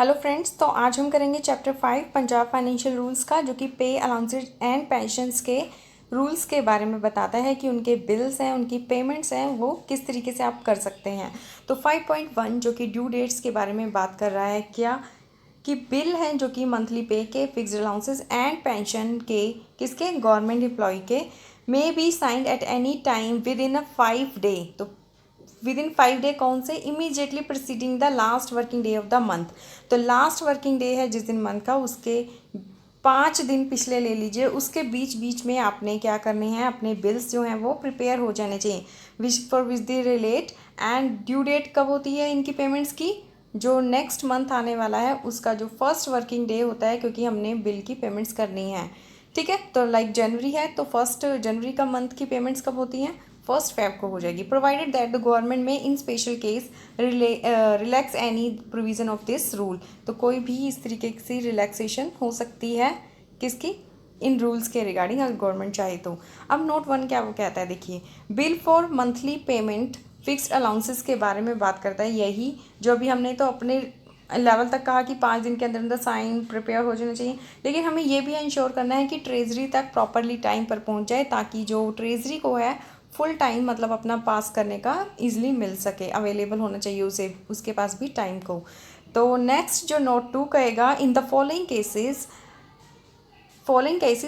Hello friends, तो आज हम करेंगे चैप्टर 5 पंजाब फाइनेंशियल रूल्स का, जो कि पे अलाउंसेज एंड पेंशन्स के रूल्स के बारे में बताता है कि उनके बिल्स हैं, उनकी पेमेंट्स हैं, वो किस तरीके से आप कर सकते हैं। तो 5.1 जो कि ड्यू डेट्स के बारे में बात कर रहा है, क्या कि बिल हैं जो कि मंथली पे के, फिक्स्ड अलाउंसेस एंड पेंशन के, किसके, गवर्नमेंट एम्प्लॉय के, may be signed at any time with in a 5 day. तो विद इन 5 डे कौन से, immediately preceding the last working day of the month. तो लास्ट वर्किंग डे है जिस दिन मंथ का, उसके 5 दिन पिछले ले लीजिए, उसके बीच बीच में आपने क्या करने हैं, अपने बिल्स जो हैं वो प्रिपेयर हो जाने चाहिए, which for which they relate. And due date कब होती है इनकी पेमेंट्स की, जो नेक्स्ट मंथ आने वाला है उसका जो फर्स्ट वर्किंग डे होता है, क्योंकि हमने बिल की पेमेंट्स करनी है। ठीक है, तो लाइक जनवरी है तो 1 जनवरी का मंथ की पेमेंट्स कब होती हैं, 1 फेब को हो जाएगी, provided that the government may in special case relax any provision of this rule. तो कोई भी इस तरीके से रिलैक्सेशन हो सकती है किसकी, इन रूल्स के रिगार्डिंग, अगर गवर्नमेंट चाहे तो। अब नोट 1 क्या वो कहता है, देखिए, bill for monthly payment fixed allowances के बारे में बात करता है। यही जो अभी हमने तो अपने लेवल तक कहा कि 5 दिन के अंदर अंदर साइन प्रिपेयर हो जाना चाहिए, लेकिन हमें ये भी इंश्योर करना है कि ट्रेजरी तक प्रॉपरली टाइम पर पहुंच जाए, ताकि जो ट्रेजरी को है फुल टाइम मतलब अपना पास करने का ईजिली मिल सके, अवेलेबल होना चाहिए उसे, उसके पास भी टाइम को। तो नेक्स्ट जो नोट 2 कहेगा, in the following cases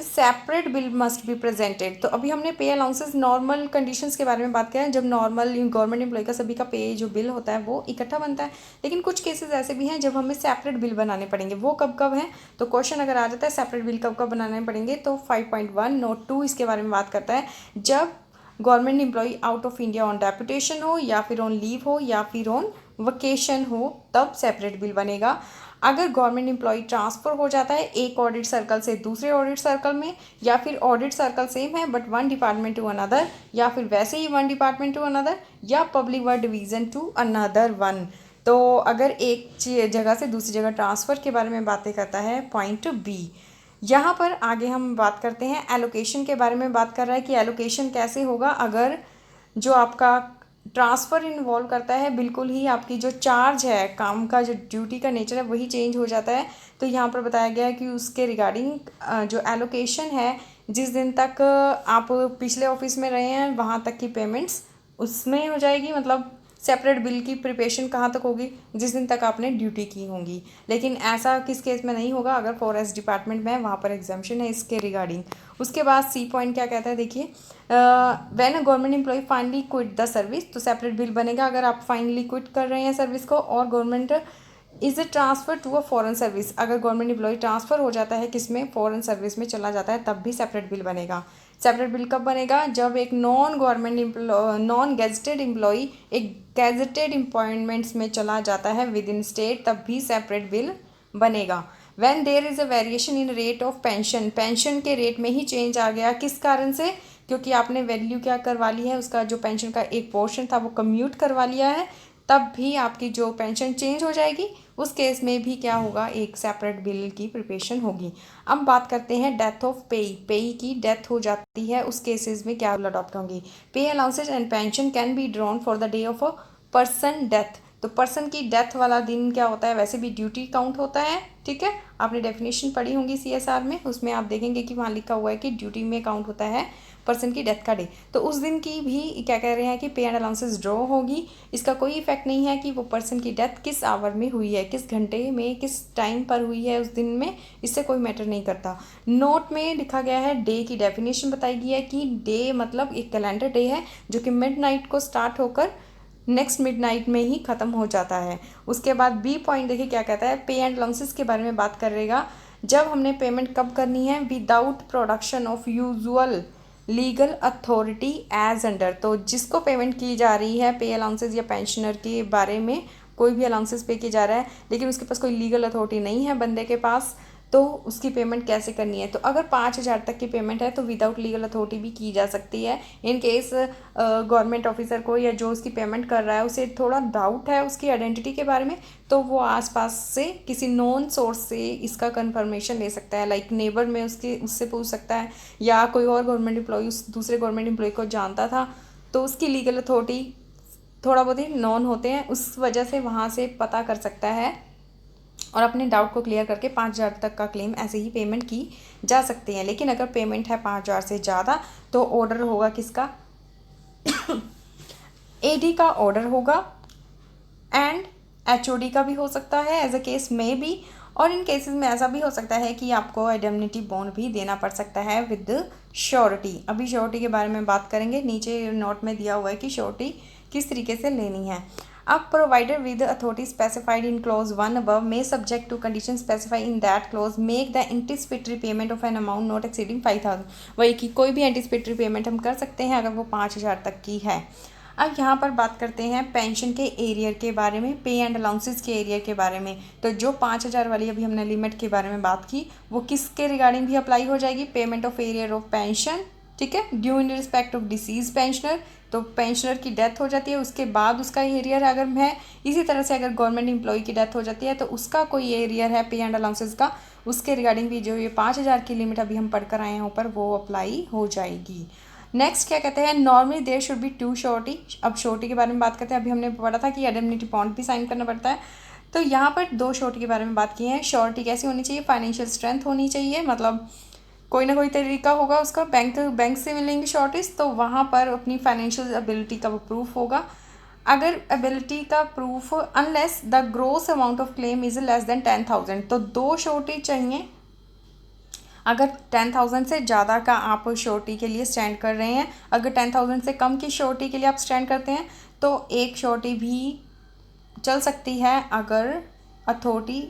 separate bill must be presented. तो अभी हमने पे अलाउंसेस नॉर्मल कंडीशंस के बारे में बात किया है, जब नॉर्मल गवर्नमेंट एम्प्लॉय का सभी का पे जो बिल होता है वो इकट्ठा बनता है, लेकिन कुछ केसेस ऐसे भी हैं जब हमें सेपरेट बिल बनाने पड़ेंगे। वो कब कब हैं, तो क्वेश्चन अगर आ जाता है सेपरेट बिल कब कब बनाने पड़ेंगे, तो 5.1 नोट 2 इसके बारे में बात करता है। जब government employee out of India on deputation हो, या फिर ऑन लीव हो, या फिर ऑन वकेशन हो, तब सेपरेट बिल बनेगा। अगर गवर्नमेंट एम्प्लॉय ट्रांसफ़र हो जाता है एक ऑडिट सर्कल से दूसरे ऑडिट सर्कल में, या फिर ऑडिट सर्कल सेम है but one department to another, या फिर वैसे ही वन डिपार्टमेंट टू अनदर, या public work division to another one. तो अगर एक जगह से दूसरी जगह ट्रांसफ़र के बारे में बातें करता है पॉइंट बी। यहाँ पर आगे हम बात करते हैं एलोकेशन के बारे में, बात कर रहा है कि एलोकेशन कैसे होगा अगर जो आपका ट्रांसफ़र इन्वॉल्व करता है, बिल्कुल ही आपकी जो चार्ज है, काम का जो ड्यूटी का नेचर है वही चेंज हो जाता है। तो यहाँ पर बताया गया है कि उसके रिगार्डिंग जो एलोकेशन है, जिस दिन तक आप पिछले ऑफिस में रहे हैं वहाँ तक की पेमेंट्स उसमें हो जाएगी, मतलब सेपरेट बिल की प्रिपरेशन कहाँ तक होगी, जिस दिन तक आपने ड्यूटी की होंगी। लेकिन ऐसा किस केस में नहीं होगा, अगर फॉरेस्ट डिपार्टमेंट में है वहाँ पर एग्जाम्पशन है इसके रिगार्डिंग। उसके बाद सी पॉइंट क्या कहता है, देखिए, when a government employ finally quit the service, तो सेपरेट बिल बनेगा अगर आप फाइनली क्विट कर रहे हैं सर्विस को, और government is a transfer to a foreign service, अगर गवर्नमेंट एम्प्लॉय ट्रांसफ़र हो जाता है किसमें, फॉरेन सर्विस में चला जाता है, तब भी सेपरेट बिल बनेगा। सेपरेट बिल कब बनेगा, जब एक नॉन गेजेटेड एम्प्लॉय एक गेजेटेड एम्प्लॉयमेंट्स में चला जाता है विद इन स्टेट, तब भी सेपरेट बिल बनेगा। When there is a variation in rate of pension, pension के रेट में ही चेंज आ गया, किस कारण से, क्योंकि आपने वैल्यू क्या करवा ली है, उसका जो पेंशन का एक पोर्शन था वो कम्यूट करवा लिया है, तब भी आपकी जो पेंशन चेंज हो जाएगी। उस केस में भी क्या होगा, एक सेपरेट बिल की प्रिपरेशन होगी। अब बात करते हैं डेथ ऑफ पेई, पेई की डेथ हो जाती है, उस केसेस में क्या रूल अडॉप्ट होंगी। पे allowances and pension can be drawn for the day of a person death. तो पर्सन की डेथ वाला दिन क्या होता है, वैसे भी ड्यूटी काउंट होता है। ठीक है, आपने डेफिनेशन पढ़ी होंगी CSR में, उसमें आप देखेंगे कि वहाँ लिखा हुआ है कि ड्यूटी में काउंट होता है पर्सन की डेथ का डे। तो उस दिन की भी क्या कह रहे हैं कि पे एंड अलाउंसेस ड्रॉ होगी। इसका कोई इफेक्ट नहीं है कि वो पर्सन की डेथ किस आवर में हुई है, किस घंटे में, किस टाइम पर हुई है उस दिन में, इससे कोई मैटर नहीं करता। नोट में लिखा गया है, डे की डेफिनेशन बताई गई है कि डे मतलब एक कैलेंडर डे है जो कि मिडनाइट को स्टार्ट होकर नेक्स्ट मिडनाइट में ही ख़त्म हो जाता है। उसके बाद बी पॉइंट देखिए क्या कहता है, पे एंड अलाउंसेस के बारे में बात करेगा। जब हमने पेमेंट कब करनी है, without production of usual legal authority as under. तो जिसको पेमेंट की जा रही है पे अलाउंसेस या पेंशनर के बारे में, कोई भी अलाउंसेस पे किया जा रहा है लेकिन उसके पास कोई लीगल अथॉरिटी नहीं है बंदे के पास, तो उसकी पेमेंट कैसे करनी है। तो अगर 5,000 तक की पेमेंट है तो विदाउट लीगल अथॉरिटी भी की जा सकती है। इन केस गवर्नमेंट ऑफिसर को या जो उसकी पेमेंट कर रहा है उसे थोड़ा डाउट है उसकी आइडेंटिटी के बारे में, तो वो आसपास से किसी नॉन सोर्स से इसका कंफर्मेशन ले सकता है, लाइक नेबर में उससे पूछ सकता है, या कोई और गवर्नमेंट एम्प्लॉय उस दूसरे गवर्नमेंट एम्प्लॉय को जानता था तो उसकी लीगल अथॉरिटी थोड़ा बहुत ही नॉन होते हैं, उस वजह से वहाँ से पता कर सकता है और अपने डाउट को क्लियर करके 5,000 तक का क्लेम ऐसे ही पेमेंट की जा सकती है। लेकिन अगर पेमेंट है 5,000 से ज़्यादा तो ऑर्डर होगा किसका? एडी का ऑर्डर होगा एंड एचओडी का भी हो सकता है एज अ केस में भी। और इन केसेस में ऐसा भी हो सकता है कि आपको इंडेमनिटी बॉन्ड भी देना पड़ सकता है विद श्योरिटी। अभी श्योरिटी के बारे में बात करेंगे, नीचे नोट में दिया हुआ है कि श्योरिटी किस तरीके से लेनी है। अब provider with authority specified in clause 1 above may subject to condition specify in that clause make the anticipatory payment of an amount not exceeding 5,000। वही कि कोई भी एंटिसिपेटरी पेमेंट हम कर सकते हैं अगर वो 5,000 तक की है। अब यहाँ पर बात करते हैं पेंशन के एरियर के बारे में, पे एंड अलाउंसेस के एरियर के बारे में। तो जो 5,000 वाली अभी हमने लिमिट के बारे में बात की वो किसके रिगार्डिंग भी अप्लाई हो जाएगी? Payment of arrear of pension, ठीक है, due in respect of disease pensioner. तो पेंशनर की डेथ हो जाती है उसके बाद उसका एरियर अगर है। इसी तरह से अगर गवर्नमेंट एम्प्लॉय की डेथ हो जाती है तो उसका कोई एरियर है पे एंड अलाउंसेस का, उसके रिगार्डिंग भी जो ये 5,000 की लिमिट अभी हम पढ़कर आए हैं ऊपर वो अप्लाई हो जाएगी। नेक्स्ट क्या कहते हैं? Normally there should be 2 surety. अब श्योरिटी के बारे में बात करते हैं। अभी हमने पढ़ा था कि इंडेमनिटी बॉन्ड भी साइन करना पड़ता है, तो यहाँ पर 2 श्योरिटी के बारे में बात की है। श्योरिटी कैसी होनी चाहिए? फाइनेंशियल स्ट्रेंथ होनी चाहिए, मतलब कोई ना कोई तरीका होगा उसका, बैंक से मिलेंगी श्योरिटीज तो वहाँ पर अपनी फाइनेंशियल एबिलिटी का वो प्रूफ होगा। अगर एबिलिटी का proof unless the gross amount of claim is less than 10,000, तो 2 श्योरिटी चाहिए। अगर 10,000 से ज़्यादा का आप श्योरिटी के लिए स्टैंड कर रहे हैं, अगर 10,000 से कम की श्योरिटी के लिए आप स्टैंड करते हैं तो 1 श्योरिटी भी चल सकती है अगर अथॉरिटी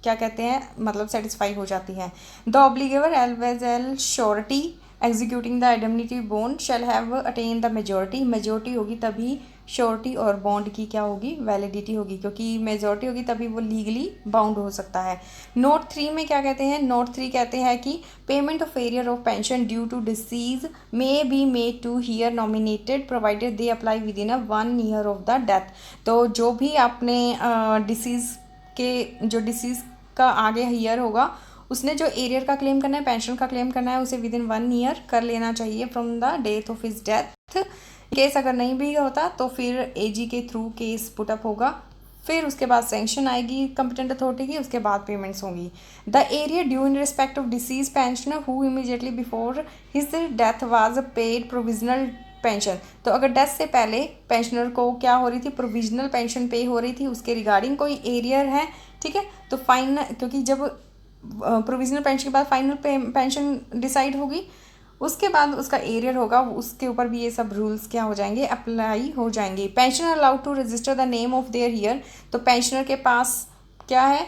क्या कहते हैं मतलब सेटिस्फाई हो जाती है। द ऑब्लिगेवर एज एल surety executing the indemnity bond shall have attained the majority. Majority होगी तभी श्योरिटी और बॉन्ड की क्या होगी? वैलिडिटी होगी, क्योंकि मेजोरिटी होगी तभी वो लीगली बाउंड हो सकता है। नोट 3 में क्या कहते हैं? नोट 3 कहते हैं कि payment of arrear of pension due to disease may be made to heir nominated provided they apply within 1 year of the death. तो जो भी आपने डिसीज़ के जो डिसीज़ का आगे ईयर होगा उसने जो एरियर का क्लेम करना है, पेंशन का क्लेम करना है, उसे विद इन 1 ईयर कर लेना चाहिए from the death of his death. Case अगर नहीं भी होता तो फिर एजी के थ्रू केस पुटअप होगा, फिर उसके बाद सैंक्शन आएगी कंपिटेंट अथॉरिटी की, उसके बाद पेमेंट्स होंगी। The arrear due in respect of disease pensioner who immediately before his death was paid provisional pension. तो अगर डेथ से पहले पेंशनर को क्या हो रही थी? प्रोविजनल पेंशन पे हो रही थी, उसके रिगार्डिंग कोई एरियर है, ठीक है, तो फाइनल, क्योंकि जब प्रोविजनल पेंशन के बाद फाइनल पेंशन डिसाइड होगी उसके बाद उसका एरियर होगा, उसके ऊपर भी ये सब रूल्स क्या हो जाएंगे? अप्लाई हो जाएंगे। Pensioner allowed to register the name of their heir. तो पेंशनर के पास क्या है?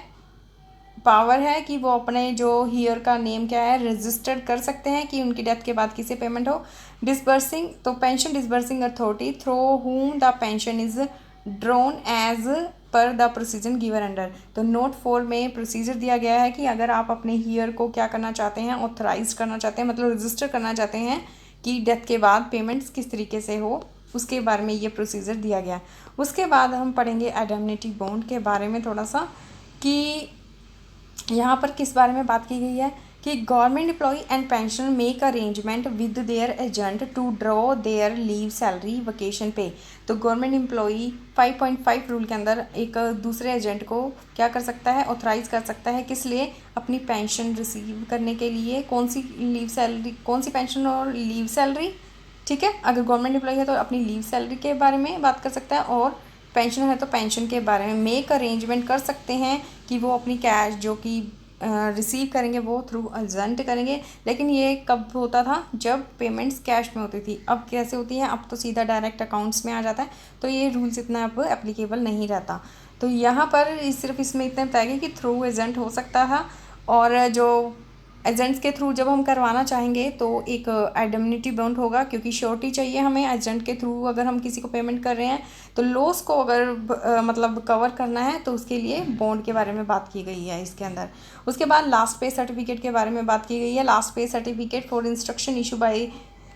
पावर है कि वो अपने जो हियर का नेम क्या है रजिस्टर कर सकते हैं कि उनकी डेथ के बाद किसे पेमेंट हो। डिसबर्सिंग, तो pension disbursing authority through whom the pension is drawn as per the procedure given under. तो नोट 4 में प्रोसीजर दिया गया है कि अगर आप अपने हियर को क्या करना चाहते हैं? ऑथराइज करना चाहते हैं, मतलब रजिस्टर करना चाहते हैं कि डेथ के बाद पेमेंट्स किस तरीके से हो, उसके बारे में ये प्रोसीजर दिया गया। उसके बाद हम पढ़ेंगे इंडेमनिटी बॉन्ड के बारे में थोड़ा सा, कि यहाँ पर किस बारे में बात की गई है कि government employ and pensioner make arrangement with their agent to draw their leave salary vacation pay. तो गवर्नमेंट एम्प्लॉय 5.5 रूल के अंदर एक दूसरे एजेंट को क्या कर सकता है? ऑथराइज कर सकता है, किस लिए? अपनी पेंशन रिसीव करने के लिए। कौन सी लीव सैलरी, कौन सी पेंशन और लीव सैलरी, ठीक है। अगर गवर्नमेंट एम्प्लॉय है तो अपनी लीव सैलरी के बारे में बात कर सकता है, और पेंशन है तो पेंशन के बारे में मेक अरेंजमेंट कर सकते हैं कि वो अपनी कैश जो कि रिसीव करेंगे वो थ्रू एजेंट करेंगे। लेकिन ये कब होता था? जब पेमेंट्स कैश में होती थी। अब कैसे होती है? अब तो सीधा डायरेक्ट अकाउंट्स में आ जाता है, तो ये रूल्स इतना अब एप्लीकेबल नहीं रहता। तो यहाँ पर सिर्फ इसमें इतना बताया गया कि थ्रू एजेंट हो सकता है, और जो एजेंट्स के थ्रू जब हम करवाना चाहेंगे तो एक इंडेमनिटी बॉन्ड होगा, क्योंकि श्योरिटी चाहिए हमें एजेंट के थ्रू। अगर हम किसी को पेमेंट कर रहे हैं तो लॉस को अगर मतलब कवर करना है तो उसके लिए बॉन्ड के बारे में बात की गई है इसके अंदर। उसके बाद लास्ट पे सर्टिफिकेट के बारे में बात की गई है। Last pay certificate for instruction issue by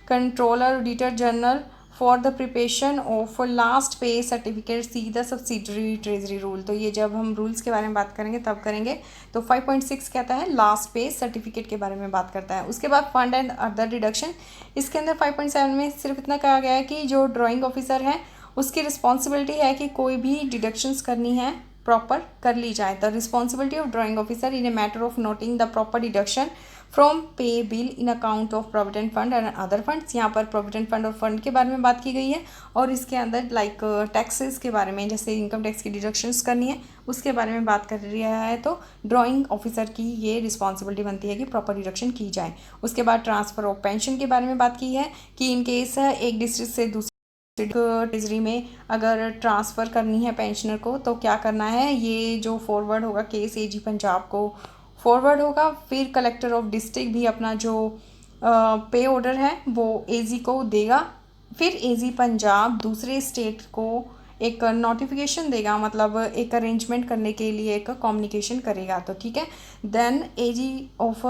controller auditor general for the preparation of last pay certificate see the subsidiary treasury rule. तो ये जब हम रूल्स के बारे में बात करेंगे तब करेंगे। तो 5.6 कहता है लास्ट पे सर्टिफिकेट के बारे में बात करता है। उसके बाद फंड एंड अदर डिडक्शन, इसके अंदर 5.7 में सिर्फ इतना कहा गया है कि जो ड्राइंग ऑफिसर है उसकी रिस्पॉन्सिबिलिटी है कि कोई भी डिडक्शंस करनी है प्रॉपर कर ली जाए। The responsibility of drawing officer in a matter of noting the proper deduction from pay bill in account of provident fund and other funds. यहाँ पर प्रोविडेंट फंड और फंड के बारे में बात की गई है और इसके अंदर लाइक टैक्सेस के बारे में, जैसे इनकम टैक्स की डिडक्शंस करनी है उसके बारे में बात कर रहा है। तो ड्राइंग ऑफिसर की ये रिस्पॉन्सिबिलिटी बनती है कि प्रॉपर डिडक्शन की जाए। उसके बाद ट्रांसफ़र ऑफ पेंशन के बारे में बात की है कि इन केस एक डिस्ट्रिक्ट से दूसरे ट्रेजरी में अगर ट्रांसफ़र करनी है पेंशनर को तो क्या करना है, ये जो फॉरवर्ड होगा केस एजी पंजाब को फॉरवर्ड होगा, फिर कलेक्टर ऑफ डिस्ट्रिक्ट भी अपना जो पे ऑर्डर है वो एजी को देगा, फिर एजी पंजाब दूसरे स्टेट को एक नोटिफिकेशन देगा, मतलब एक अरेंजमेंट करने के लिए एक कम्युनिकेशन करेगा। तो ठीक है, then AG of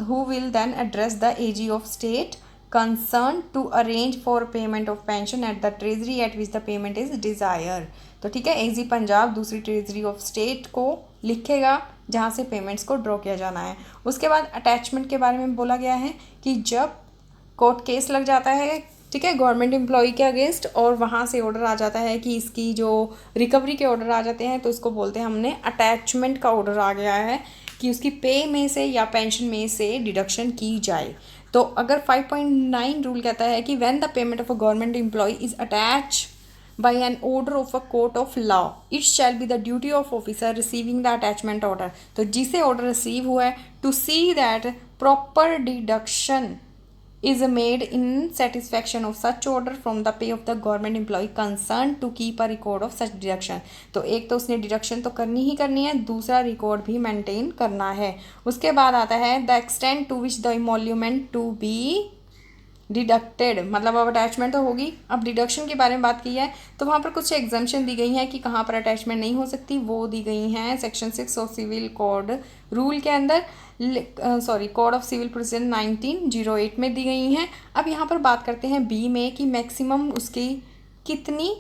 who will then address the AG of state concerned to arrange for payment of pension at the treasury at which the payment is desired। तो ठीक है, एजी पंजाब दूसरी ट्रेजरी ऑफ स्टेट को लिखेगा जहाँ से पेमेंट्स को draw किया जाना है। उसके बाद अटैचमेंट के बारे में बोला गया है कि जब कोर्ट केस लग जाता है, ठीक है, गवर्नमेंट एम्प्लॉई के अगेंस्ट और वहाँ से ऑर्डर आ जाता है कि इसकी जो रिकवरी के ऑर्डर आ जाते हैं तो इसको बोलते हैं हमने अटैचमेंट का ऑर्डर आ गया है कि उसकी पे में से या पेंशन में से डिडक्शन की जाए। तो अगर 5.9 रूल कहता है कि when the payment of a government employ is attach by an order of a court of law it shall be the duty of officer receiving the attachment order। तो जिसे ऑर्डर रिसीव हुआ है to see that proper deduction is made in satisfaction of such order from the pay of the government employee concerned to keep a record of such deduction। तो एक तो उसने deduction तो करनी ही करनी है, दूसरा रिकॉर्ड भी मेंटेन करना है। उसके बाद आता है the extent to which the emolument to be deducted, मतलब अब अटैचमेंट तो होगी, अब डिडक्शन के बारे में बात की है तो वहाँ पर कुछ एग्जाम्पशन दी गई हैं कि कहाँ पर अटैचमेंट नहीं हो सकती, वो दी गई हैं section 6 of civil code rule के अंदर, कोड ऑफ सिविल प्रोसीजर 1908 में दी गई हैं। अब यहाँ पर बात करते हैं बी में कि मैक्सिमम उसकी कितनी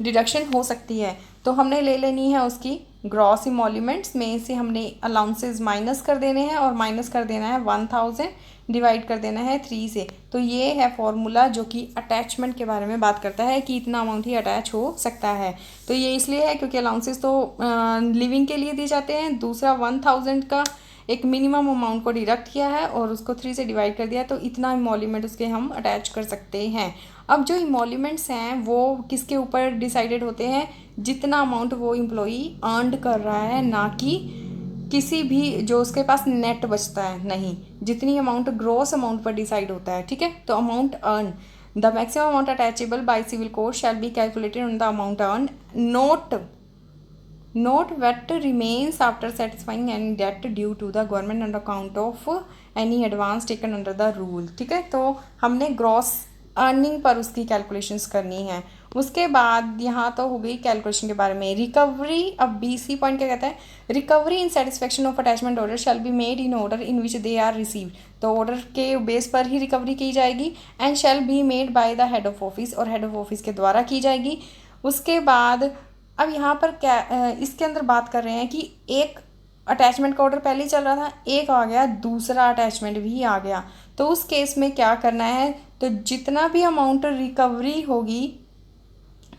डिडक्शन हो सकती है। तो हमने ले लेनी है उसकी ग्रॉस इमोल्यूमेंट्स में से हमने अलाउंसेस माइनस कर देने हैं और माइनस कर देना है 1000 डिवाइड कर देना है 3 से। तो ये है फॉर्मूला जो कि अटैचमेंट के बारे में बात करता है कि इतना अमाउंट ही अटैच हो सकता है। तो ये इसलिए है क्योंकि अलाउंसेस तो लिविंग के लिए दिए जाते हैं, दूसरा 1000 का एक मिनिमम अमाउंट को डिडक्ट किया है और उसको 3 से डिवाइड कर दिया, तो इतना इमोल्यूमेंट उसके हम अटैच कर सकते हैं। अब जो इमोल्यूमेंट्स हैं वो किसके ऊपर डिसाइडेड होते हैं, जितना अमाउंट वो एम्प्लॉई अर्न कर रहा है, ना कि किसी भी जो उसके पास नेट बचता है, नहीं, जितनी अमाउंट ग्रॉस अमाउंट पर डिसाइड होता है। ठीक है, तो amount earn the maximum amount attachable by civil code shall be calculated on the amount earn not what remains after satisfying any debt due to the government on account of any advance taken under the rule। ठीक है, तो हमने gross earning per उसकी calculations करनी है। उसके बाद यहाँ तो हो गई कैलकुलेशन के बारे में। रिकवरी, अब बीसी पॉइंट क्या कहता है, recovery in satisfaction of attachment order shall be made in order in which they are received. तो ऑर्डर के बेस पर ही रिकवरी की जाएगी and shall be made by the head of office, और हेड ऑफ ऑफिस के द्वारा की जाएगी। उसके बाद अब यहाँ पर क्या इसके अंदर बात कर रहे हैं कि एक अटैचमेंट का ऑर्डर पहले ही चल रहा था, एक आ गया, दूसरा अटैचमेंट भी आ गया, तो उस केस में क्या करना है, तो जितना भी अमाउंट रिकवरी होगी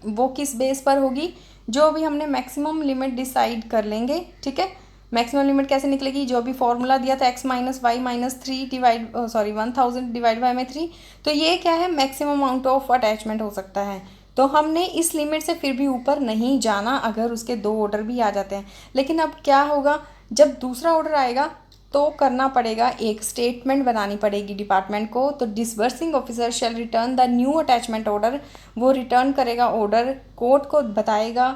वो किस बेस पर होगी, जो भी हमने मैक्सिमम लिमिट डिसाइड कर लेंगे। ठीक है, मैक्सिमम लिमिट कैसे निकलेगी, जो भी फॉर्मूला दिया था x minus Y minus 3 divide 1000 divide by में 3, तो ये क्या है, मैक्सिमम अमाउंट ऑफ अटैचमेंट हो सकता है। तो हमने इस लिमिट से फिर भी ऊपर नहीं जाना अगर उसके 2 ऑर्डर भी आ जाते हैं। लेकिन अब क्या होगा, जब दूसरा ऑर्डर आएगा तो करना पड़ेगा, एक स्टेटमेंट बनानी पड़ेगी डिपार्टमेंट को। तो disbursing officer shall return the new attachment order, वो रिटर्न करेगा ऑर्डर, कोर्ट को बताएगा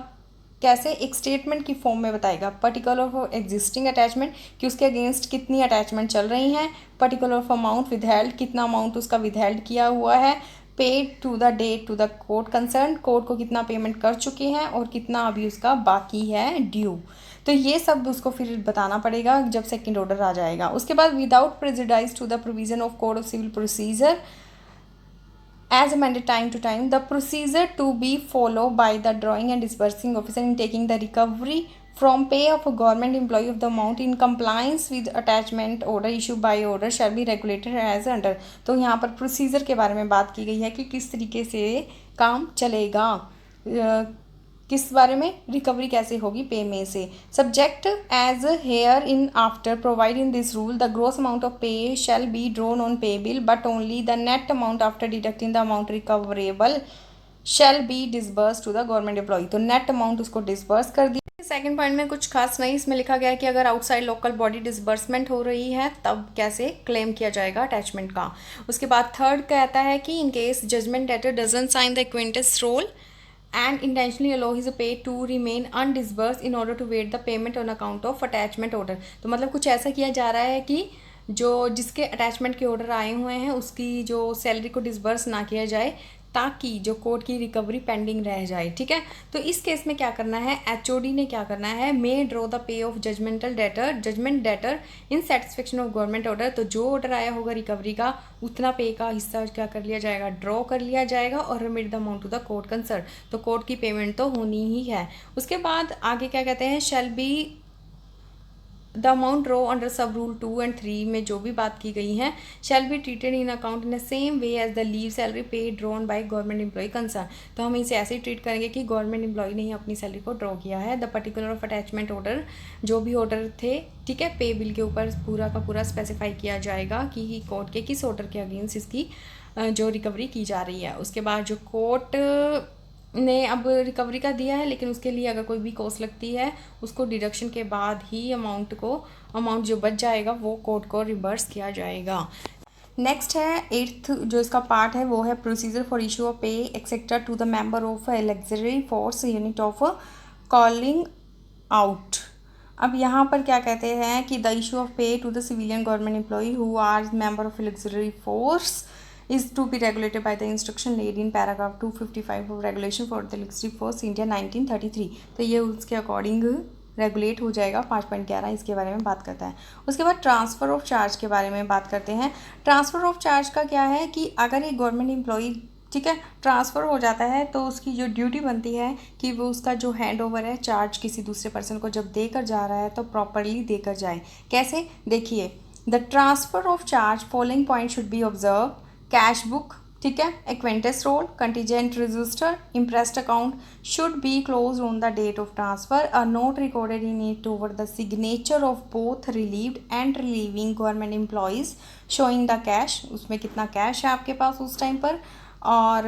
कैसे, एक स्टेटमेंट की फॉर्म में बताएगा, पर्टिकुलर ऑफ एग्जिस्टिंग अटैचमेंट कि उसके अगेंस्ट कितनी अटैचमेंट चल रही हैं, पर्टिकुलर ऑफ अमाउंट विदहेल्ड, कितना अमाउंट उसका विदहेल्ड किया हुआ है, paid to the date to the court concern, court को कितना पेमेंट कर चुके हैं और कितना अभी उसका बाकी है ड्यू। तो ये सब उसको फिर बताना पड़ेगा जब सेकंड ऑर्डर आ जाएगा। उसके बाद without prejudice to the provision of code of civil procedure as amended time to time, the procedure to be followed by the drawing and disbursing officer in taking the recovery from pay of a government employee of the amount in compliance with attachment order issued by order shall be regulated as under। तो यहाँ पर procedure के बारे में बात की गई है कि किस तरीके से काम चलेगा, किस बारे में, रिकवरी कैसे होगी पे में से। Subject as hereinafter provided in this rule the gross amount of pay shall be drawn on pay bill but only the net amount after deducting the amount recoverable shall be disburse to the government employ. तो net amount उसको disburse कर दिया। Second point में कुछ खास नहीं, इसमें लिखा गया है कि अगर आउटसाइड लोकल बॉडी डिसबर्समेंट हो रही है तब कैसे क्लेम किया जाएगा अटैचमेंट का। उसके बाद थर्ड कहता है कि in case judgment debtor doesn't sign the acquittance roll and intentionally allow his pay to remain undisbursed in order to wait the payment on account of attachment order। तो मतलब कुछ ऐसा किया जा रहा है कि जो जिसके अटैचमेंट के ऑर्डर आए हुए हैं उसकी जो सैलरी को डिसबर्स ना किया जाए ताकि जो कोर्ट की रिकवरी पेंडिंग रह जाए। ठीक है, तो इस केस में क्या करना है, एचओडी ने क्या करना है, may draw the pay of judgment debtor in satisfaction of government order. तो जो ऑर्डर आया होगा रिकवरी का उतना पे का हिस्सा क्या कर लिया जाएगा, ड्रॉ कर लिया जाएगा और remit the amount to the court concern. तो कोर्ट की पेमेंट तो होनी ही है। उसके बाद आगे क्या कहते हैं, shall be the amount draw under sub rule 2 and 3 में जो भी बात की गई है shall be treated in account in the same way as the leave salary pay drawn by government employ concern. तो हम इसे ऐसे ही ट्रीट करेंगे कि गवर्नमेंट एम्प्लॉय ने ही अपनी सैलरी को ड्रॉ किया है। The particular of attachment order, जो भी ऑर्डर थे, ठीक है, पे बिल के ऊपर पूरा का पूरा स्पेसिफाई किया जाएगा कि कोर्ट के किस ऑर्डर के अगेंस्ट इसकी जो रिकवरी की जा रही है। उसके बाद जो कोर्ट ने अब रिकवरी का दिया है लेकिन उसके लिए अगर कोई भी कॉस्ट लगती है उसको डिडक्शन के बाद ही अमाउंट जो बच जाएगा वो कोर्ट को रिवर्स किया जाएगा। नेक्स्ट है 8th जो इसका पार्ट है वो है procedure for issue of pay etcetera to the member of auxiliary force unit of calling out. अब यहाँ पर क्या कहते हैं कि the issue of pay to the civilian government employ who are member of auxiliary force is to be regulated by the instruction laid in paragraph 255 of regulation for the electric force India 1933। तो ये उसके according regulate हो जाएगा। 5.11 इसके बारे में बात करता है। उसके बाद ट्रांसफ़र ऑफ चार्ज के बारे में बात करते हैं। ट्रांसफ़र ऑफ चार्ज का क्या है कि अगर एक गवर्नमेंट एम्प्लॉई, ठीक है, ट्रांसफ़र हो जाता है तो उसकी जो ड्यूटी बनती है कि वो उसका जो हैंड ओवर है चार्ज किसी दूसरे पर्सन को जब देकर जा रहा है तो प्रॉपरली देकर जाए। कैसे, देखिए, the transfer of charge following point should be observe. Cash book, ठीक है, acquittance roll, contingent register, imprest account should be close on the date of transfer, a note recorded in it over the signature of both relieved and relieving government employees showing the cash, उसमें कितना cash है आपके पास उस time पर, और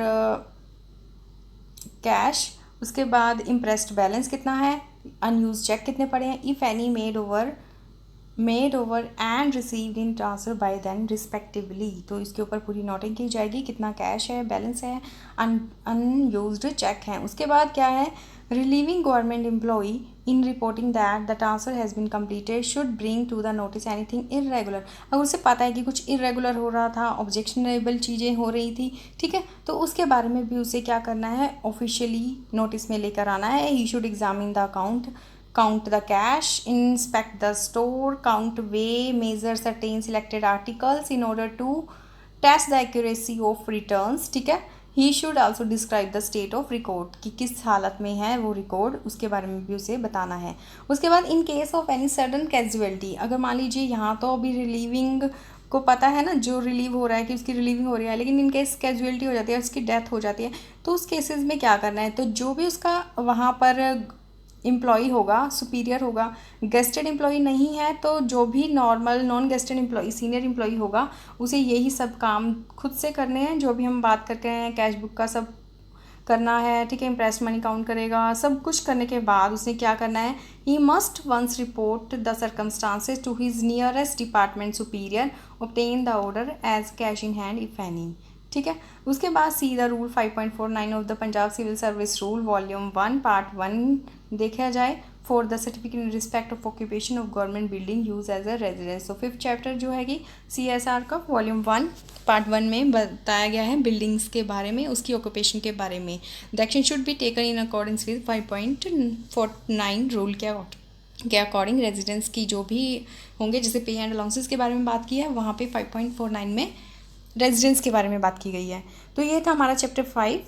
cash. उसके बाद impressed balance कितना है, अनयूज चेक कितने पड़े हैं, if any made over and received in transfer by then respectively. तो इसके ऊपर पूरी नोटिंग की जाएगी, कितना कैश है, बैलेंस है, अनयूज्ड चेक है। उसके बाद क्या है, relieving government employee in reporting that the transfer has been completed should bring to the notice anything irregular. अगर उसे पता है कि कुछ इरेगुलर हो रहा था, ऑब्जेक्शनेबल चीज़ें हो रही थी, ठीक है, तो उसके बारे में भी उसे क्या करना है, ऑफिशियली नोटिस में लेकर आना है। He should examine the account, count the cash, inspect the store, count, weigh, measure certain selected articles in order to test the accuracy of returns, ठीक है। He should also describe the state of record, कि किस हालत में है वो record, उसके बारे में भी उसे बताना है। उसके बाद in case of any sudden casualty, अगर मान लीजिए यहाँ तो अभी रिलीविंग को पता है ना जो रिलीव हो रहा है कि उसकी रिलीविंग हो रही है, लेकिन इन केस कैजुअलिटी हो जाती है, उसकी डेथ हो जाती है, तो उस केसेस में क्या करना है, तो जो भी उसका वहाँ पर एम्प्लॉई होगा, सुपीरियर होगा, गेस्टेड एम्प्लॉई नहीं है तो जो भी normal non gazetted employee senior employee होगा उसे यही सब काम खुद से करने हैं, जो भी हम बात करते हैं कैश बुक का सब करना है, ठीक है, इम्प्रेस मनी काउंट करेगा, सब कुछ करने के बाद उसने क्या करना है, he must once report the circumstances to his nearest department superior, obtain the order as cash in hand if any, ठीक है। उसके बाद see the rule 5.49 of the Punjab civil service rule volume 1 part 1 देखा जाए, for the certificate in respect of occupation of government building use as a residence. तो 5th chapter जो है कि CSR का वॉल्यूम 1 पार्ट 1 में बताया गया है बिल्डिंग्स के बारे में, उसकी ऑक्यूपेशन के बारे में। The action should be taken in accordance with 5.49 rule के अकॉर्डिंग रेजिडेंस की जो भी होंगे, जैसे पे एंड अलाउंसेस के बारे में बात की है, वहाँ पे 5.49 में रेजिडेंस के बारे में बात की गई है। तो ये था हमारा चैप्टर 5।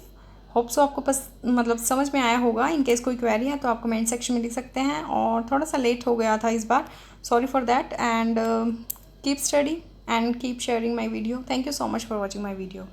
होप सो आपको मतलब समझ में आया होगा। इन केस कोई क्वेरी है तो आप कमेंट सेक्शन में लिख सकते हैं, और थोड़ा सा लेट हो गया था इस बार, sorry for that, and keep study and keep sharing my video. Thank you so much for watching my video.